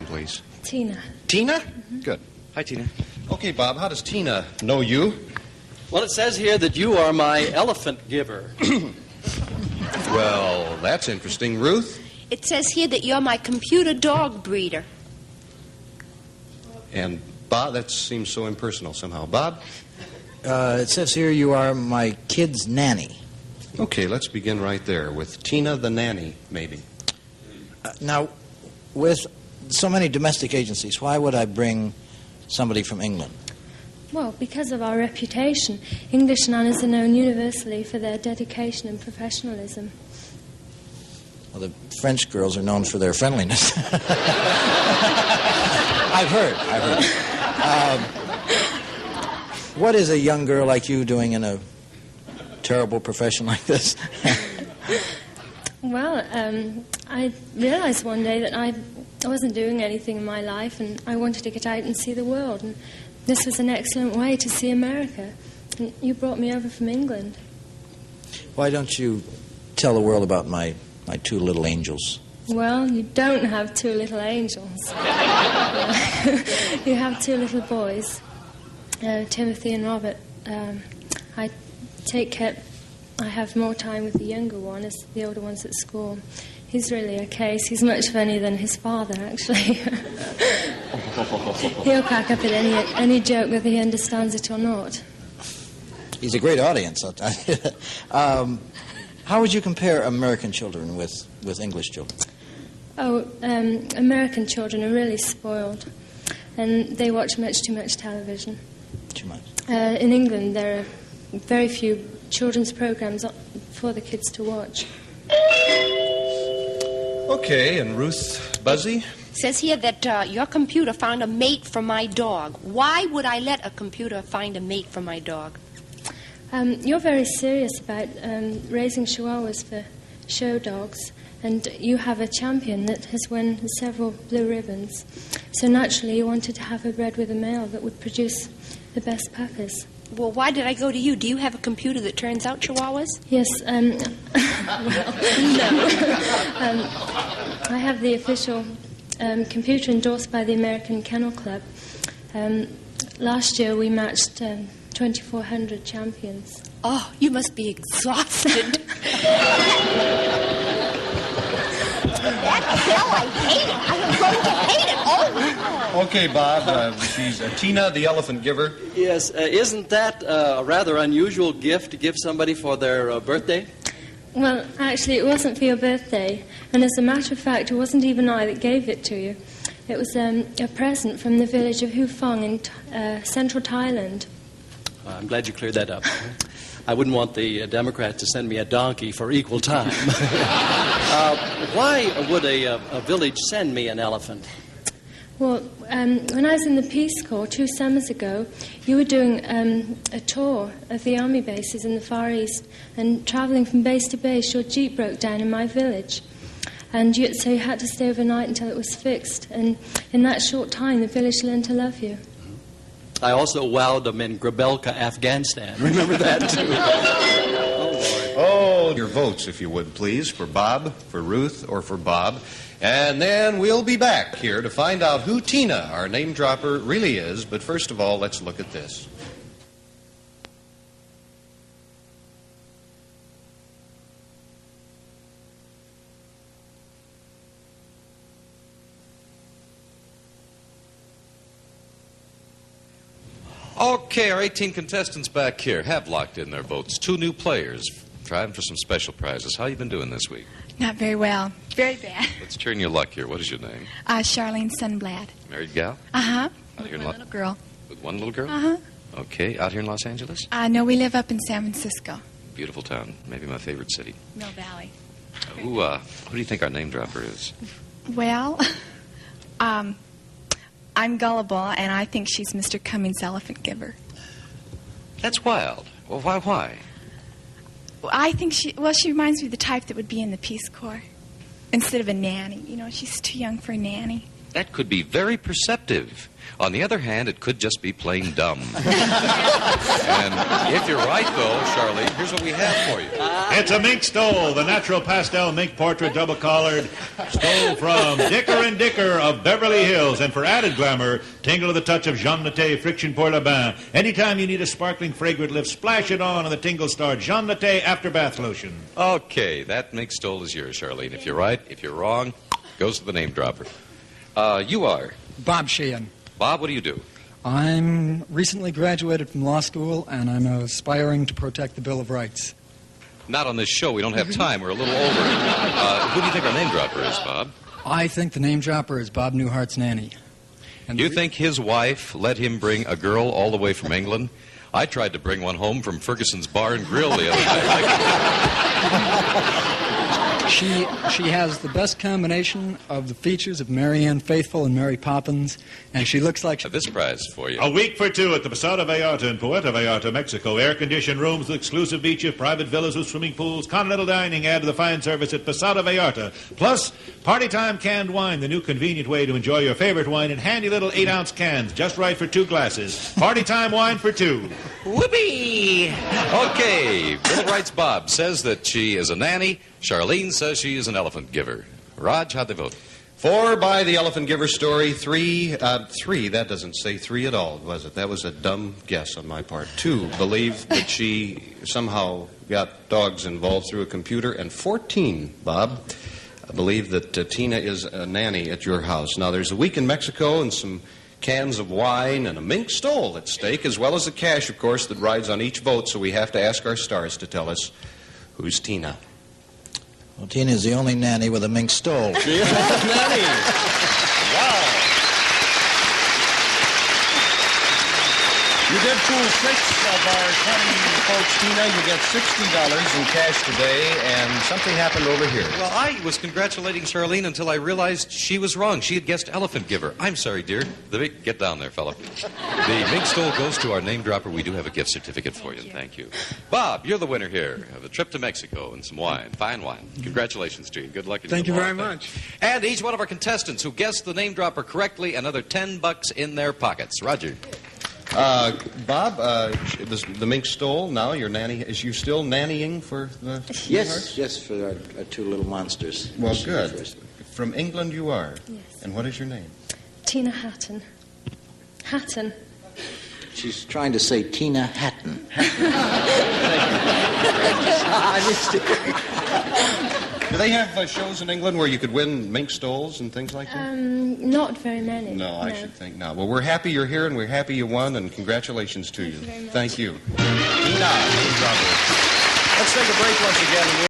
please? Tina. Tina? Mm-hmm. Good. Hi, Tina. Okay, Bob, how does Tina know you? Well, it says here that you are my elephant giver. Well, that's interesting. Ruth? It says here that you're my computer dog breeder. And Bob, that seems so impersonal somehow. Bob? It says here you are my kid's nanny. Okay, let's begin right there with Tina the nanny, maybe. Now, with so many domestic agencies, why would I bring somebody from England? Well, because of our reputation, English nannies are known universally for their dedication and professionalism. Well, the French girls are known for their friendliness. I've heard. What is a young girl like you doing in a terrible profession like this? Well, I realized one day that I wasn't doing anything in my life, and I wanted to get out and see the world. And this was an excellent way to see America. And you brought me over from England. Why don't you tell the world about my two little angels? Well, you don't have two little angels. You have two little boys, Timothy and Robert. I have more time with the younger one as the older one's at school. He's really a case. He's much funnier than his father, actually. He'll crack up at any joke, whether he understands it or not. He's a great audience, I'll tell you. How would you compare American children with English children? Oh, American children are really spoiled, and they watch much too much television. Too much? In England, there are very few children's programs for the kids to watch. Okay, and Ruth Buzzy? Says here that your computer found a mate for my dog. Why would I let a computer find a mate for my dog? You're very serious about raising chihuahuas for show dogs, and you have a champion that has won several blue ribbons. So naturally you wanted to have her bred with a male that would produce the best puppies. Well, why did I go to you? Do you have a computer that turns out chihuahuas? Yes, well, no. I have the official computer endorsed by the American Kennel Club. Last year we matched 2,400 champions. Oh, you must be exhausted. That hell, I hate it. I am going to hate it. Oh. Okay, Bob, she's Tina the elephant giver. Yes, isn't that a rather unusual gift to give somebody for their birthday? Well, actually, it wasn't for your birthday. And as a matter of fact, it wasn't even I that gave it to you. It was a present from the village of Hufong in central Thailand. I'm glad you cleared that up. I wouldn't want the Democrats to send me a donkey for equal time. Why would a village send me an elephant? Well, when I was in the Peace Corps 2 summers ago, you were doing a tour of the army bases in the Far East, and travelling from base to base, your Jeep broke down in my village. And so you had to stay overnight until it was fixed. And in that short time, the village learned to love you. I also wowed them in Grabelka, Afghanistan. Remember that, too? Oh, Lord. Oh, your votes, if you would, please, for Bob, for Ruth, or for Bob. And then we'll be back here to find out who Tina, our name dropper, really is. But first of all, let's look at this. Okay, our 18 contestants back here have locked in their votes. 2 new players trying for some special prizes. How you been doing this week? Not very well. Very bad. Let's turn your luck here. What is your name? Charlene Sunblad. Married gal? Uh-huh. With one little girl. With one little girl? Uh-huh. Okay, out here in Los Angeles? No, we live up in San Francisco. Beautiful town. Maybe my favorite city. Mill Valley. Who do you think our name dropper is? Well, I'm gullible, and I think she's Mr. Cummings' elephant giver. That's wild. Well, why? Well, I think she reminds me of the type that would be in the Peace Corps instead of a nanny. You know, she's too young for a nanny. That could be very perceptive. On the other hand, it could just be plain dumb. And if you're right, though, Charlene, here's what we have for you. It's a mink stole, the natural pastel mink portrait double-collared. Stole from Dicker and Dicker of Beverly Hills. And for added glamour, tingle with a touch of Jean Naté Friction pour le bain. Anytime you need a sparkling, fragrant lift, splash it on the Tingle Star Jean Naté After Bath Lotion. Okay, that mink stole is yours, Charlene. If you're right, if you're wrong, goes to the name dropper. You are? Bob Sheehan. Bob, what do you do? I'm recently graduated from law school, and I'm aspiring to protect the Bill of Rights. Not on this show. We don't have time. We're a little over. Who do you think our name dropper is, Bob? I think the name dropper is Bob Newhart's nanny. And You think his wife let him bring a girl all the way from England? I tried to bring one home from Ferguson's Bar and Grill the other night. She has the best combination of the features of Mary Ann Faithfull and Mary Poppins, and she looks like... This prize for you. A week for two at the Posada Vallarta in Puerto Vallarta, Mexico. Air-conditioned rooms with exclusive beaches, private villas with swimming pools, continental dining, add to the fine service at Posada Vallarta. Plus, Party Time canned wine, the new convenient way to enjoy your favorite wine in handy little 8-ounce cans, just right for 2 glasses. Party Time wine for 2. Whoopee! Okay, Bill of Rights Bob says that she is a nanny. Charlene says she is an elephant giver. Raj, how'd they vote? 4 by the elephant giver story. 3, that doesn't say 3 at all, was it? That was a dumb guess on my part. 2, believe that she somehow got dogs involved through a computer. And 14, Bob, I believe that Tina is a nanny at your house. Now, there's a week in Mexico and some cans of wine and a mink stole at stake, as well as the cash, of course, that rides on each vote. So we have to ask our stars to tell us who's Tina. Well, Tina is the only nanny with a mink stole. She is a nanny. Wow. You did fool 6 of our 20 folks, Tina. You get $60 in cash today, and something happened over here. Well, I was congratulating Charlene until I realized she was wrong. She had guessed elephant giver. I'm sorry, dear. Get down there, fella. The mink stole goes to our name dropper. We do have a gift certificate for you, and thank you. Bob, you're the winner here of a trip to Mexico and some wine, fine wine. Congratulations to you. Good luck. Thank you very much. And each one of our contestants who guessed the name dropper correctly, another $10 in their pockets. Roger. Bob, the mink stole. Now your nanny. Is you still nannying for the Yes, for our 2 little monsters. Well, good. From England you are. Yes. And what is your name? Tina Hatton. Hatton. She's trying to say Tina Hatton. I missed it. Do they have shows in England where you could win mink stoles and things like that? Not very many. No, I should think not. Well, we're happy you're here, and we're happy you won, and congratulations to you. Thank you very much. Thank you. Tina, let's take a break once again.